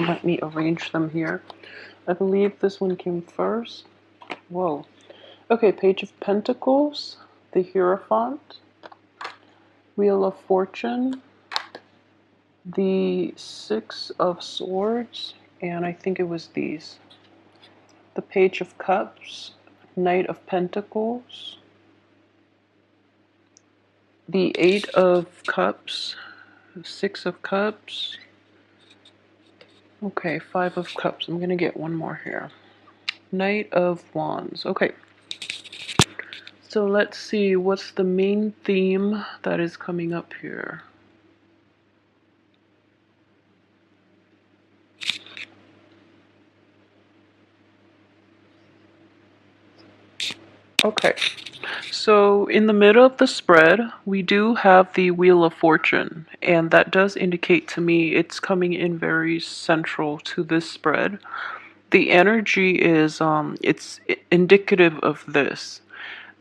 Let me arrange them here. I believe this one came first. Whoa. Okay, Page of Pentacles, the Hierophant, Wheel of Fortune, the Six of Swords, and I think it was these. The Page of Cups, Knight of Pentacles, the Eight of Cups, Six of Cups. Okay, Five of Cups. I'm gonna get one more here. Knight of Wands. Okay. So let's see what's the main theme that is coming up here. Okay. So in the middle of the spread, we do have the Wheel of Fortune, and that does indicate to me it's coming in very central to this spread. The energy is it's indicative of this.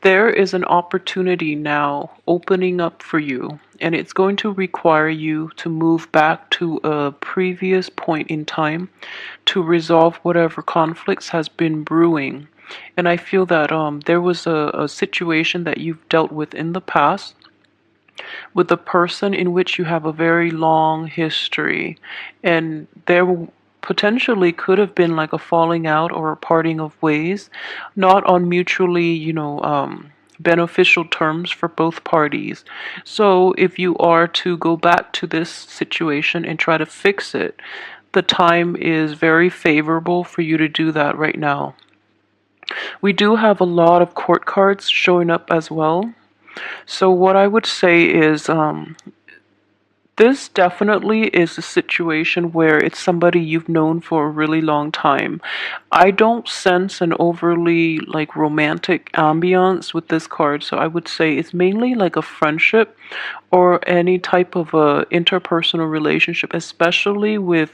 There is an opportunity now opening up for you, and it's going to require you to move back to a previous point in time to resolve whatever conflicts has been brewing. And I feel that there was a situation that you've dealt with in the past with a person in which you have a very long history, and there potentially could have been like a falling out or a parting of ways, not on mutually, beneficial terms for both parties. So if you are to go back to this situation and try to fix it, the time is very favorable for you to do that right now. We do have a lot of court cards showing up as well. So what I would say is this definitely is a situation where it's somebody you've known for a really long time. I don't sense an overly like romantic ambiance with this card, so I would say it's mainly like a friendship or any type of a interpersonal relationship, especially with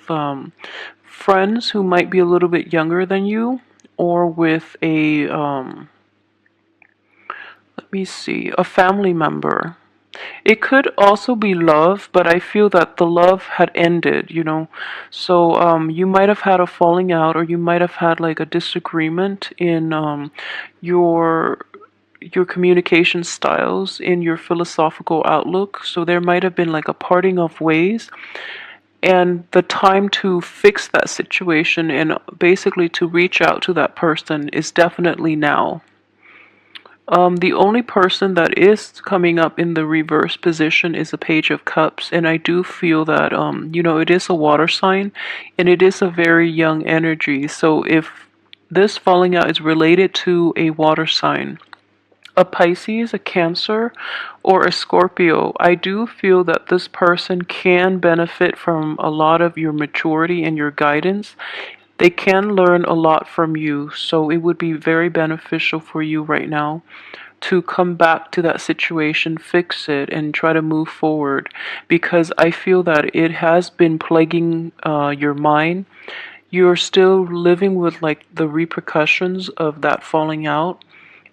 friends who might be a little bit younger than you, or with a let me see, a family member. It could also be love, but I feel that the love had ended. So you might have had a falling out, or you might have had like a disagreement in your your communication styles, in your philosophical outlook. So there might have been like a parting of ways, and the time to fix that situation and basically to reach out to that person is definitely now. The only person that is coming up in the reverse position is a Page of Cups, and I do feel that it is a water sign, and it is a very young energy. So if this falling out is related to a water sign, a Pisces, a Cancer, or a Scorpio, I do feel that this person can benefit from a lot of your maturity and your guidance. They can learn a lot from you, so it would be very beneficial for you right now to come back to that situation, fix it, and try to move forward, because I feel that it has been plaguing your mind. You're still living with like the repercussions of that falling out.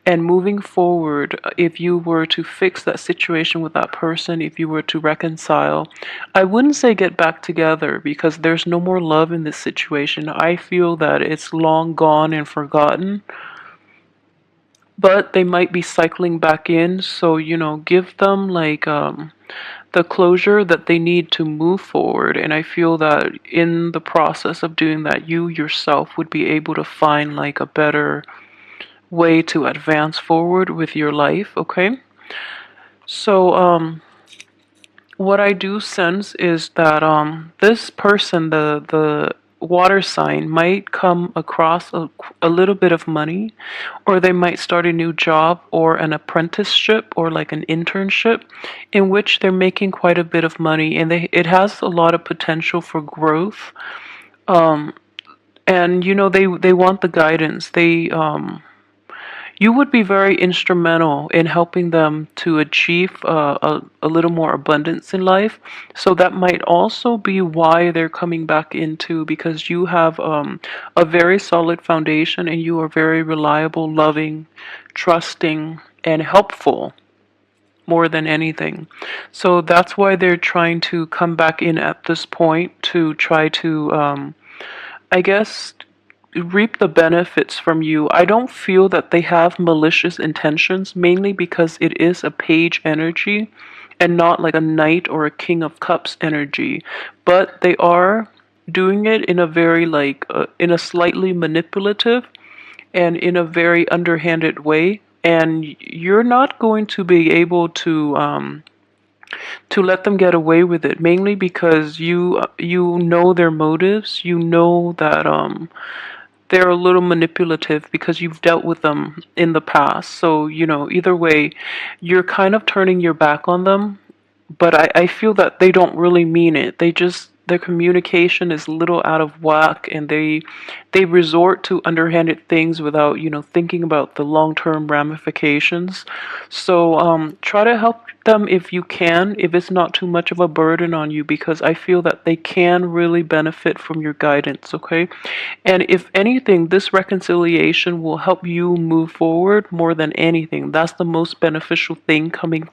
And moving forward, if you were to fix that situation with that person, if you were to reconcile, I wouldn't say get back together because there's no more love in this situation. I feel that it's long gone and forgotten, but they might be cycling back in. So, give them like the closure that they need to move forward. And I feel that in the process of doing that, you yourself would be able to find like a better way to advance forward with your life, okay? So, what I do sense is that this person, the water sign, might come across a little bit of money, or they might start a new job or an apprenticeship or like an internship in which they're making quite a bit of money, and it has a lot of potential for growth. Um, and they want the guidance. You would be very instrumental in helping them to achieve a little more abundance in life. So that might also be why they're coming back into, because you have a very solid foundation, and you are very reliable, loving, trusting, and helpful more than anything. So that's why they're trying to come back in at this point to try to I guess, reap the benefits from you. I don't feel that they have malicious intentions, mainly because it is a page energy and not like a knight or a king of cups energy. But they are doing it in a very in a slightly manipulative and in a very underhanded way. And you're not going to be able to let them get away with it, mainly because you know their motives. You know that they're a little manipulative because you've dealt with them in the past. So, either way, you're kind of turning your back on them, but I feel that they don't really mean it. Their communication is a little out of whack, and they resort to underhanded things without, thinking about the long-term ramifications. So try to help them if you can, if it's not too much of a burden on you, because I feel that they can really benefit from your guidance, okay? And if anything, this reconciliation will help you move forward more than anything. That's the most beneficial thing coming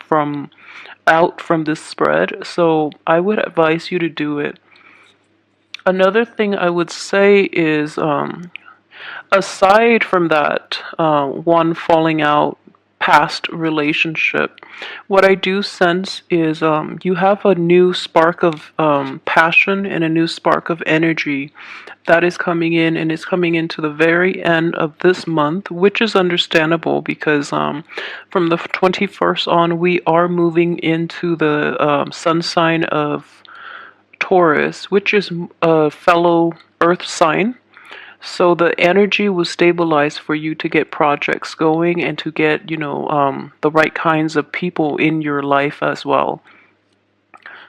out from this spread. So I would advise you to do it. Another thing I would say is, aside from that, one falling out past relationship, what I do sense is you have a new spark of passion and a new spark of energy that is coming in, and it's coming into the very end of this month, which is understandable because from the 21st on, we are moving into the sun sign of Taurus, which is a fellow earth sign. So the energy will stabilize for you to get projects going and to get, the right kinds of people in your life as well.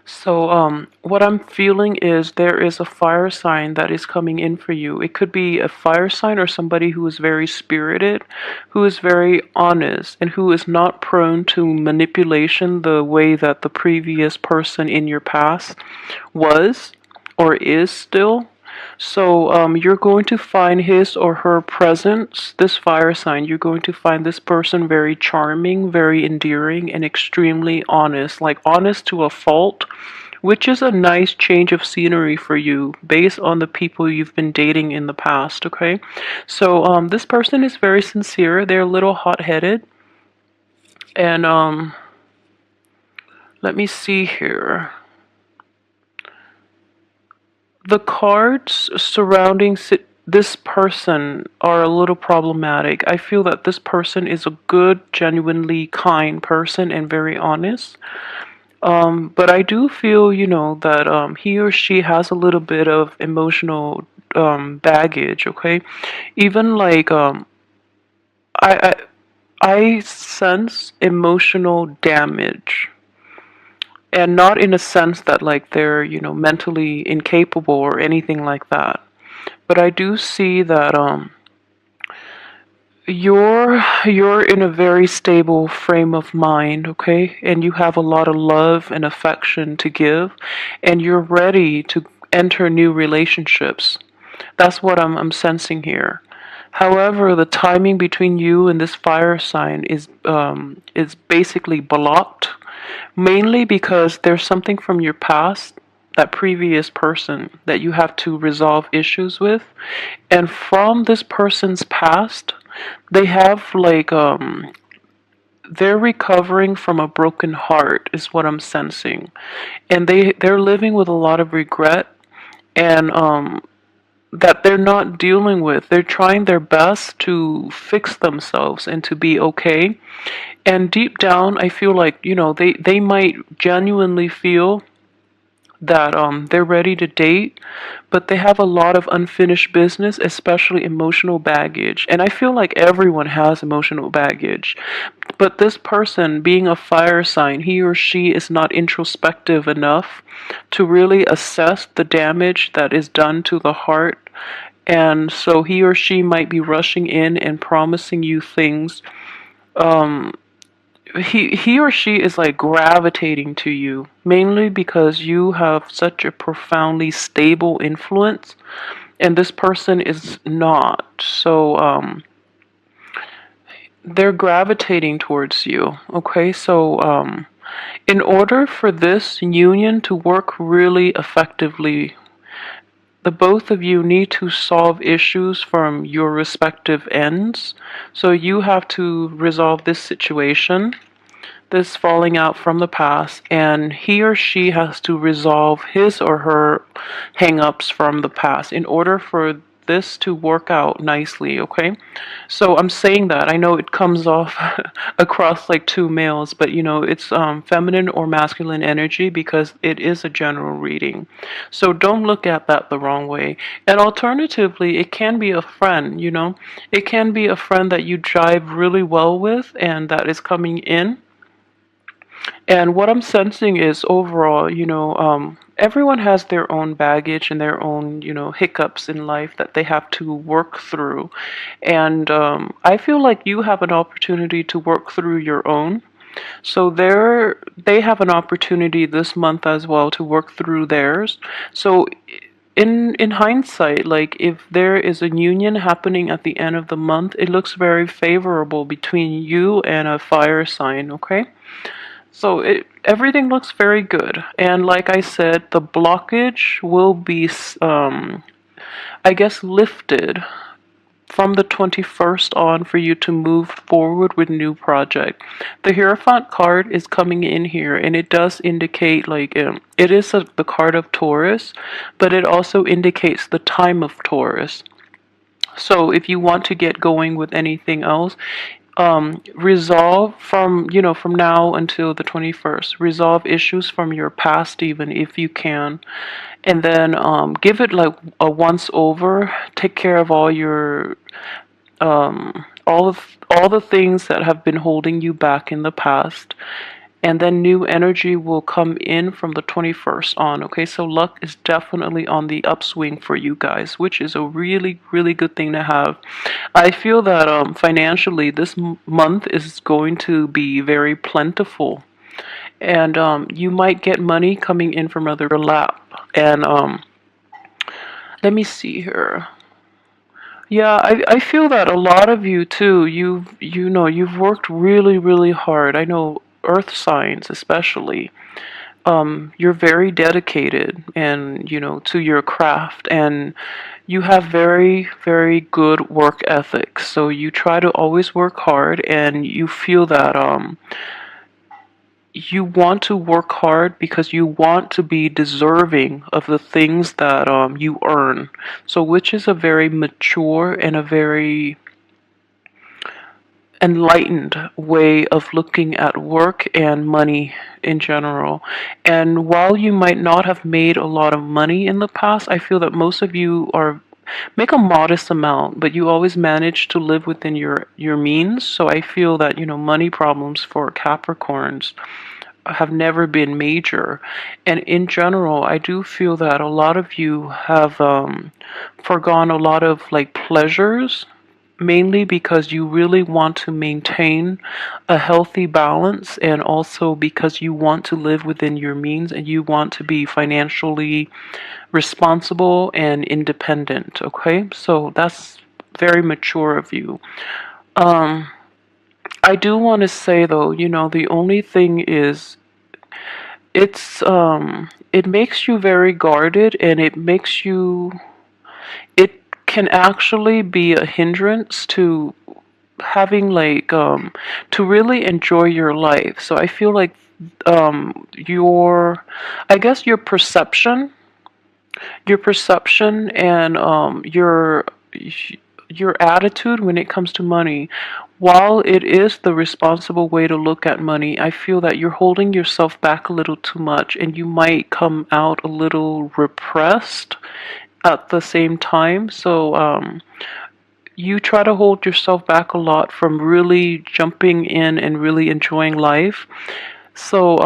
So, what I'm feeling is there is a fire sign that is coming in for you. It could be a fire sign or somebody who is very spirited, who is very honest, and who is not prone to manipulation the way that the previous person in your past was or is still. So you're going to find his or her presence, this fire sign, you're going to find this person very charming, very endearing, and extremely honest, like honest to a fault, which is a nice change of scenery for you based on the people you've been dating in the past, okay? So this person is very sincere. They're a little hot-headed. And let me see here. The cards surrounding this person are a little problematic. I feel that this person is a good, genuinely kind person and very honest. But I do feel, that he or she has a little bit of emotional baggage, okay? Even like I, I sense emotional damage, and not in a sense that like they're mentally incapable or anything like that, but I do see that you're in a very stable frame of mind, okay, and you have a lot of love and affection to give, and you're ready to enter new relationships. That's what I'm sensing here. However, the timing between you and this fire sign is basically blocked, mainly because there's something from your past, that previous person, that you have to resolve issues with. And from this person's past, they have they're recovering from a broken heart, is what I'm sensing. And they're living with a lot of regret, and that they're not dealing with. They're trying their best to fix themselves and to be okay. And deep down, I feel like, they might genuinely feel that they're ready to date, but they have a lot of unfinished business, especially emotional baggage. And I feel like everyone has emotional baggage. But this person, being a fire sign, he or she is not introspective enough to really assess the damage that is done to the heart. And so he or she might be rushing in and promising you things. He or she is like gravitating to you, mainly because you have such a profoundly stable influence, and this person is not. So they're gravitating towards you, okay? So in order for this union to work really effectively, the both of you need to solve issues from your respective ends. So you have to resolve this situation, this falling out from the past, and he or she has to resolve his or her hang-ups from the past in order for this to work out nicely, okay? So I'm saying that. I know it comes off across like two males, but it's feminine or masculine energy because it is a general reading. So don't look at that the wrong way. And alternatively, it can be a friend, it can be a friend that you jive really well with and that is coming in. And what I'm sensing is overall, everyone has their own baggage and their own, hiccups in life that they have to work through. And I feel like you have an opportunity to work through your own. So they have an opportunity this month as well to work through theirs. So in hindsight, like if there is a union happening at the end of the month, it looks very favorable between you and a fire sign, okay? So everything looks very good. And like I said, the blockage will be, I guess, lifted from the 21st on for you to move forward with new project. The Hierophant card is coming in here, and it does indicate like it is the card of Taurus, but it also indicates the time of Taurus. So if you want to get going with anything else, resolve from now until the 21st, resolve issues from your past even if you can, and then give it like a once over, take care of all your all the things that have been holding you back in the past, and then new energy will come in from the 21st on. Okay, so luck is definitely on the upswing for you guys, which is a really, really good thing to have. I feel that financially this month is going to be very plentiful, and you might get money coming in from other lap. And let me see here. Yeah, I feel that a lot of you too, you've worked really, really hard. I know earth signs especially. You're very dedicated and to your craft, and you have very, very good work ethics. So you try to always work hard, and you feel that you want to work hard because you want to be deserving of the things that you earn. So which is a very mature and a very enlightened way of looking at work and money in general. And while you might not have made a lot of money in the past, I feel that most of you are make a modest amount, but you always manage to live within your means. So I feel that money problems for Capricorns have never been major. And in general, I do feel that a lot of you have forgone a lot of like pleasures, mainly because you really want to maintain a healthy balance, and also because you want to live within your means and you want to be financially responsible and independent. Okay, so that's very mature of you. I do want to say though, the only thing is it makes you very guarded, and it can actually be a hindrance to having like to really enjoy your life. So I feel like your I guess your perception and your attitude when it comes to money, while it is the responsible way to look at money, I feel that you're holding yourself back a little too much, and you might come out a little repressed at the same time. So you try to hold yourself back a lot from really jumping in and really enjoying life. So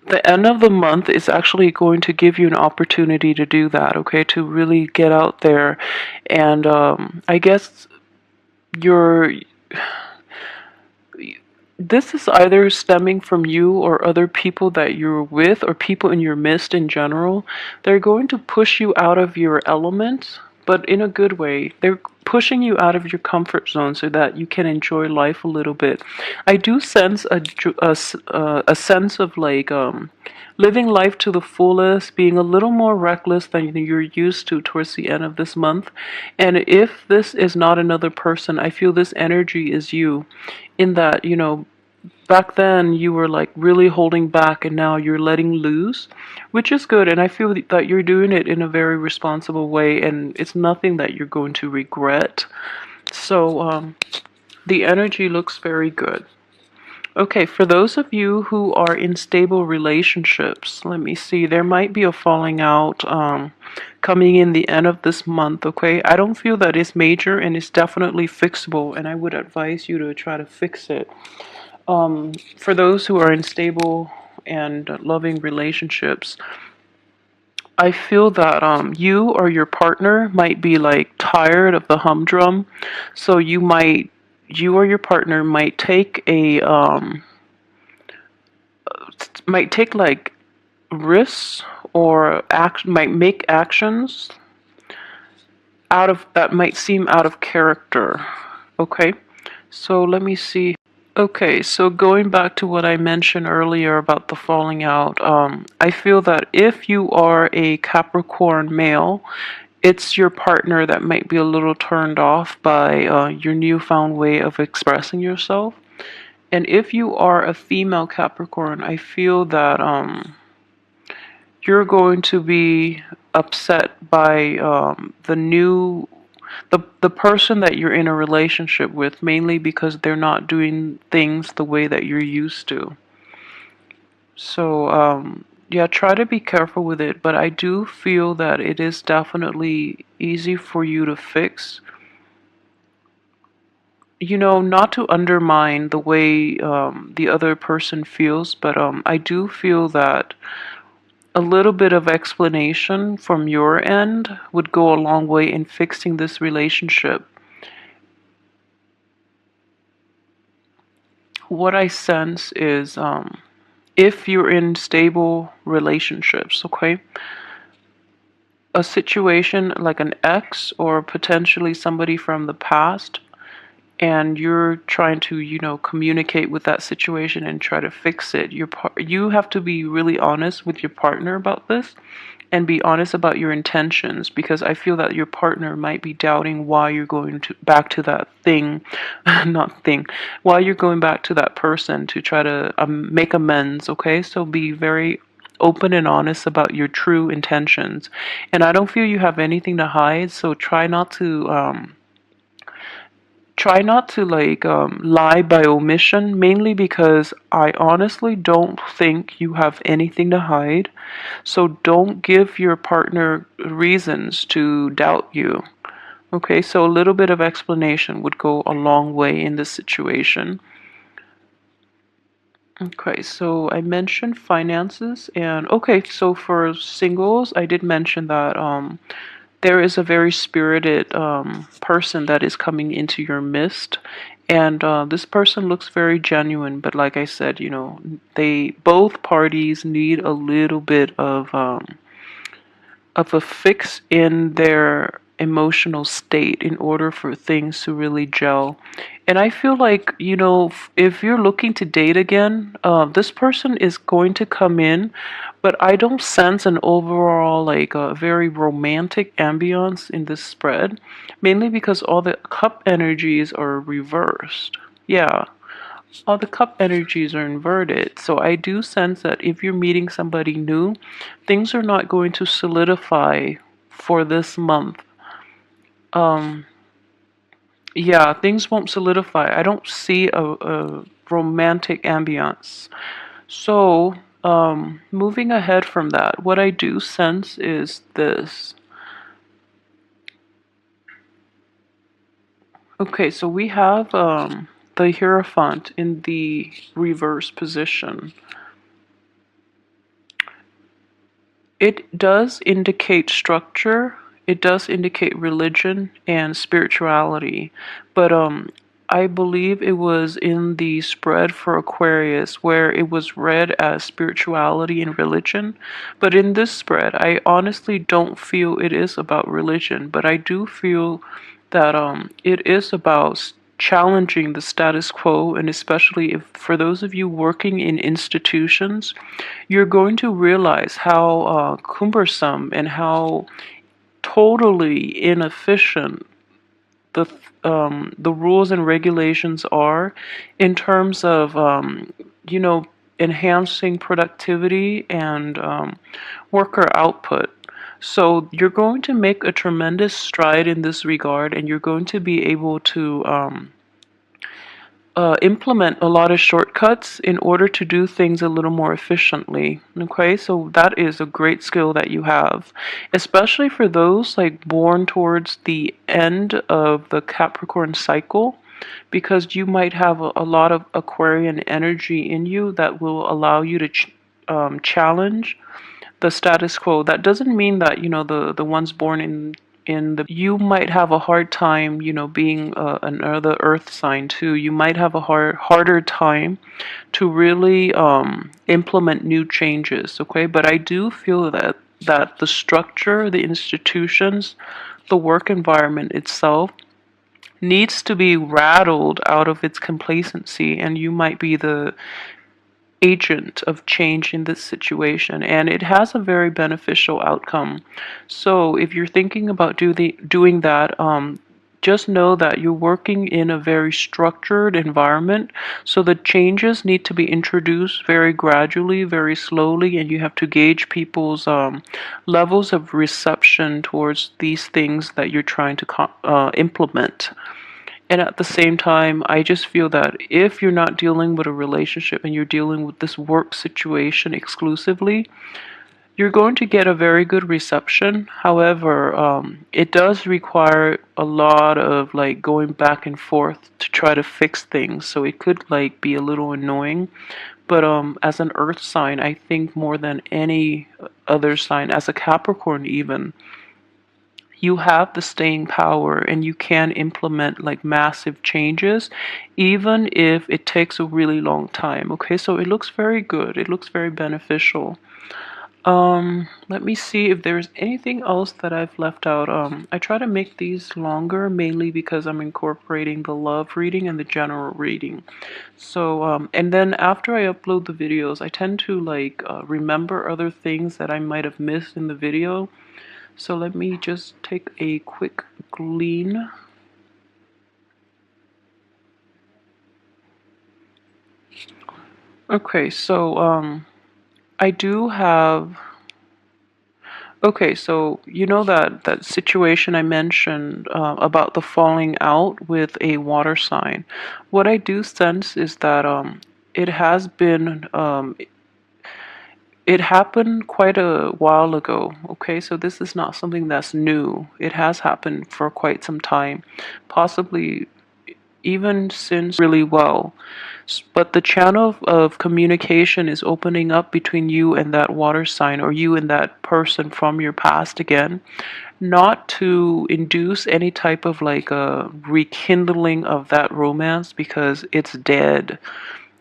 the end of the month is actually going to give you an opportunity to do that, okay? To really get out there. And I guess you're this is either stemming from you or other people that you're with or people in your midst in general. They're going to push you out of your element, but in a good way. They're pushing you out of your comfort zone so that you can enjoy life a little bit. I do sense a sense of like living life to the fullest, being a little more reckless than you're used to towards the end of this month. And if this is not another person, I feel this energy is you, in that, back then you were like really holding back and now you're letting loose, which is good. And I feel that you're doing it in a very responsible way and it's nothing that you're going to regret. So the energy looks very good. Okay, for those of you who are in stable relationships, let me see, there might be a falling out coming in the end of this month, okay? I don't feel that it's major and it's definitely fixable, and I would advise you to try to fix it. For those who are in stable and loving relationships, I feel that you or your partner might be like tired of the humdrum, so you or your partner might take like risks or might make actions out of that might seem out of character. Okay, so let me see. Okay, so going back to what I mentioned earlier about the falling out, I feel that if you are a Capricorn male, it's your partner that might be a little turned off by your newfound way of expressing yourself. And if you are a female Capricorn, I feel that you're going to be upset by the person that you're in a relationship with, mainly because they're not doing things the way that you're used to. So yeah, try to be careful with it, but I do feel that it is definitely easy for you to fix. Not to undermine the way the other person feels, but I do feel that a little bit of explanation from your end would go a long way in fixing this relationship. What I sense is if you're in stable relationships, okay, a situation like an ex or potentially somebody from the past, and you're trying to, communicate with that situation and try to fix it, you have to be really honest with your partner about this and be honest about your intentions, because I feel that your partner might be doubting why you're going to back to that thing, not thing, why you're going back to that person to try to make amends, okay? So be very open and honest about your true intentions. And I don't feel you have anything to hide, so try not to like lie by omission, mainly because I honestly don't think you have anything to hide. So don't give your partner reasons to doubt you. Okay, so a little bit of explanation would go a long way in this situation. Okay, so I mentioned finances, and okay, so for singles, I did mention that there is a very spirited person that is coming into your midst, and this person looks very genuine. But like I said, they both parties need a little bit of a fix in their emotional state in order for things to really gel. And I feel like, if you're looking to date again, this person is going to come in, but I don't sense an overall, like, a very romantic ambiance in this spread, mainly because all the cup energies are reversed. Yeah, all the cup energies are inverted. So I do sense that if you're meeting somebody new, things are not going to solidify for this month. Um, yeah, things won't solidify. I don't see a romantic ambiance. So, moving ahead from that, what I do sense is this. Okay, so we have the Hierophant in the reverse position. It does indicate structure, it does indicate religion and spirituality, but I believe it was in the spread for Aquarius where it was read as spirituality and religion. But in this spread, I honestly don't feel it is about religion, but I do feel that it is about challenging the status quo, and especially if for those of you working in institutions, you're going to realize how cumbersome and how totally inefficient the the rules and regulations are in terms of you know enhancing productivity and worker output. So you're going to make a tremendous stride in this regard, and you're going to be able to implement a lot of shortcuts in order to do things a little more efficiently. Okay, so that is a great skill that you have, especially for those like born towards the end of the Capricorn cycle, because you might have a lot of Aquarian energy in you that will allow you to challenge the status quo. That doesn't mean that the ones born in the you might have a hard time being another earth sign too. You might have a harder time to really implement new changes. Okay, but I do feel that the structure, the institutions, the work environment itself needs to be rattled out of its complacency, and you might be the agent of change in this situation, and it has a very beneficial outcome. So if you're thinking about doing that, just know that you're working in a very structured environment, so the changes need to be introduced very gradually, very slowly, and you have to gauge people's levels of reception towards these things that you're trying to implement. And at the same time, I just feel that if you're not dealing with a relationship and you're dealing with this work situation exclusively, you're going to get a very good reception. However, it does require a lot of like going back and forth to try to fix things. So it could like be a little annoying. But as an earth sign, I think more than any other sign, as a Capricorn even, you have the staying power and you can implement like massive changes even if it takes a really long time. Okay, so it looks very good, it looks very beneficial. Let me see if there's anything else that I've left out. I try to make these longer mainly because I'm incorporating the love reading and the general reading. So and then after I upload the videos, I tend to like remember other things that I might have missed in the video. So let me just take a quick glean. Okay, so I do have. Okay, so you know that situation I mentioned about the falling out with a water sign. What I do sense is that it has been it happened quite a while ago. Okay, so this is not something that's new. It has happened for quite some time, possibly even since really well. But the channel of communication is opening up between you and that water sign, or you and that person from your past again, not to induce any type of like a rekindling of that romance because it's dead.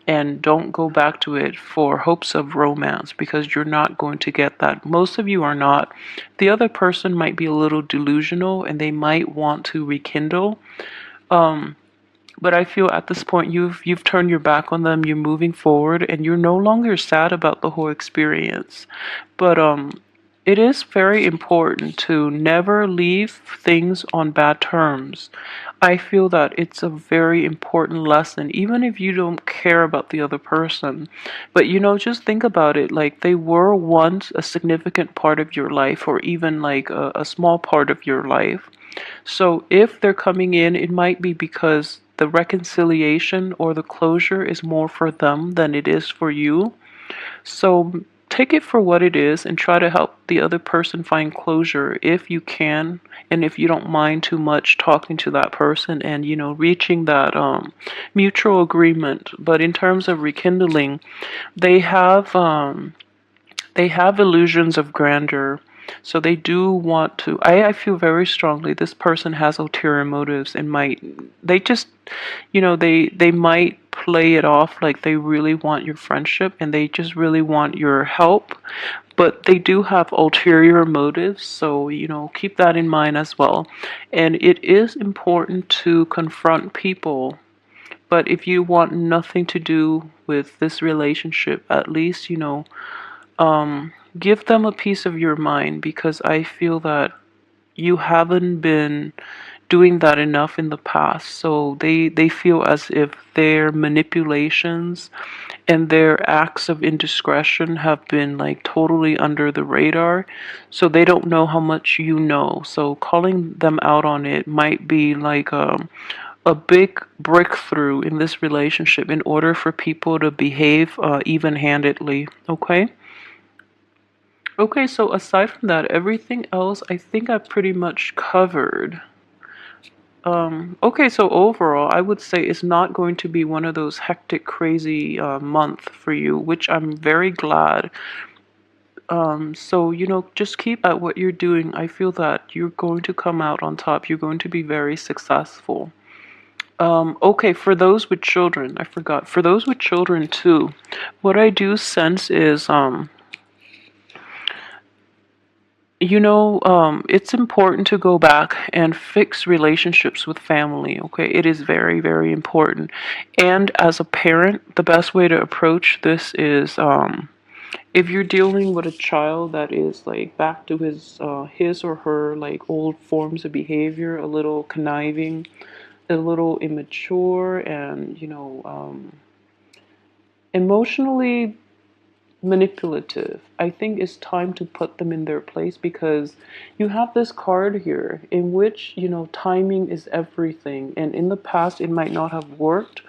And don't go back to it for hopes of romance because you're not going to get that. Most of you are not. The other person might be a little delusional and they might want to rekindle. But I feel at this point you've turned your back on them, you're moving forward, and you're no longer sad about the whole experience. But it is very important to never leave things on bad terms. I feel that it's a very important lesson, even if you don't care about the other person. But just think about it, like they were once a significant part of your life, or even like a small part of your life. So if they're coming in, it might be because the reconciliation or the closure is more for them than it is for you. So take it for what it is and try to help the other person find closure if you can, and if you don't mind too much talking to that person and reaching that mutual agreement. But in terms of rekindling, they have illusions of grandeur. So they do want to, I feel very strongly this person has ulterior motives and might, they just, they might play it off like they really want your friendship and they just really want your help, but they do have ulterior motives, so keep that in mind as well. And it is important to confront people, but if you want nothing to do with this relationship, at least give them a piece of your mind, because I feel that you haven't been doing that enough in the past. So they feel as if their manipulations and their acts of indiscretion have been like totally under the radar. So they don't know how much you know. So calling them out on it might be like a big breakthrough in this relationship in order for people to behave even-handedly. Okay? Okay, so aside from that, everything else I think I've pretty much covered. Okay, so overall, I would say it's not going to be one of those hectic, crazy month for you, which I'm very glad. So, just keep at what you're doing. I feel that you're going to come out on top. You're going to be very successful. Okay, for those with children, I forgot. For those with children too, what I do sense is, it's important to go back and fix relationships with family, okay? It is very, very important. And as a parent, the best way to approach this is, if you're dealing with a child that is like back to his or her like old forms of behavior, a little conniving, a little immature, and emotionally manipulative, I think it's time to put them in their place, because you have this card here in which, timing is everything. And in the past, it might not have worked,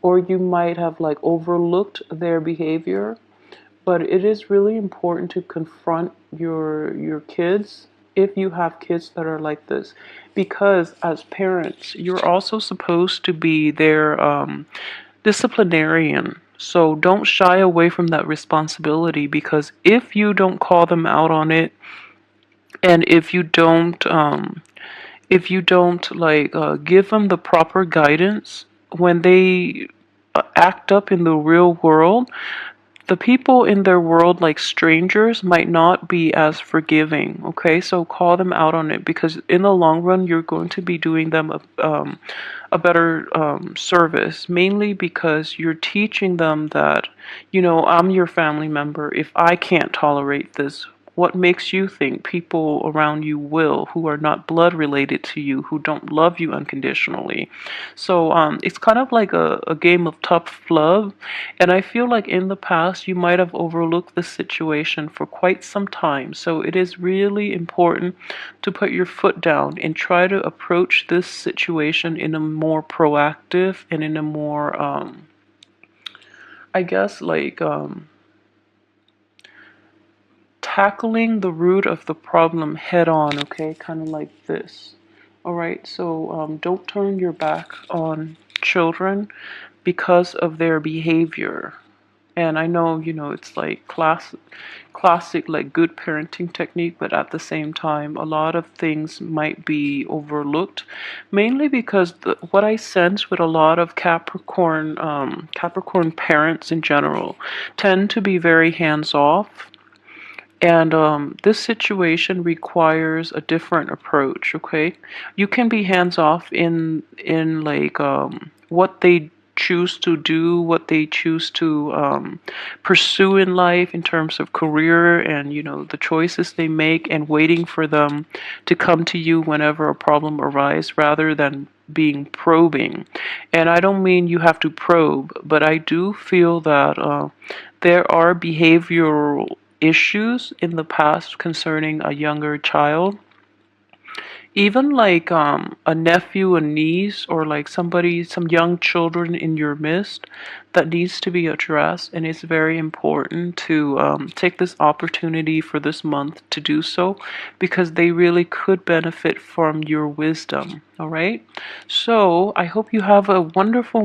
or you might have like overlooked their behavior. But it is really important to confront your kids if you have kids that are like this, because as parents, you're also supposed to be their disciplinarian. So don't shy away from that responsibility, because if you don't call them out on it, and if you don't like give them the proper guidance when they act up in the real world, the people in their world, like strangers, might not be as forgiving. Okay, so call them out on it, because in the long run, you're going to be doing them a better service, mainly because you're teaching them that, I'm your family member. If I can't tolerate this, what makes you think people around you will, who are not blood related to you, who don't love you unconditionally? So it's kind of like a game of tough love. And I feel like in the past, you might have overlooked this situation for quite some time. So it is really important to put your foot down and try to approach this situation in a more proactive and in a more, I guess, like, tackling the root of the problem head on, okay? Kind of like this. All right, so don't turn your back on children because of their behavior. And I know, it's like classic, like good parenting technique, but at the same time, a lot of things might be overlooked, mainly because what I sense with a lot of Capricorn parents in general tend to be very hands off. And this situation requires a different approach, okay? You can be hands off in like what they choose to do, what they choose to pursue in life in terms of career, and the choices they make, and waiting for them to come to you whenever a problem arises, rather than being probing. And I don't mean you have to probe, but I do feel that there are behavioral issues in the past concerning a younger child, even like a nephew, a niece, or like somebody, some young children in your midst, that needs to be addressed. And it's very important to take this opportunity for this month to do so, because they really could benefit from your wisdom. All right, so I hope you have a wonderful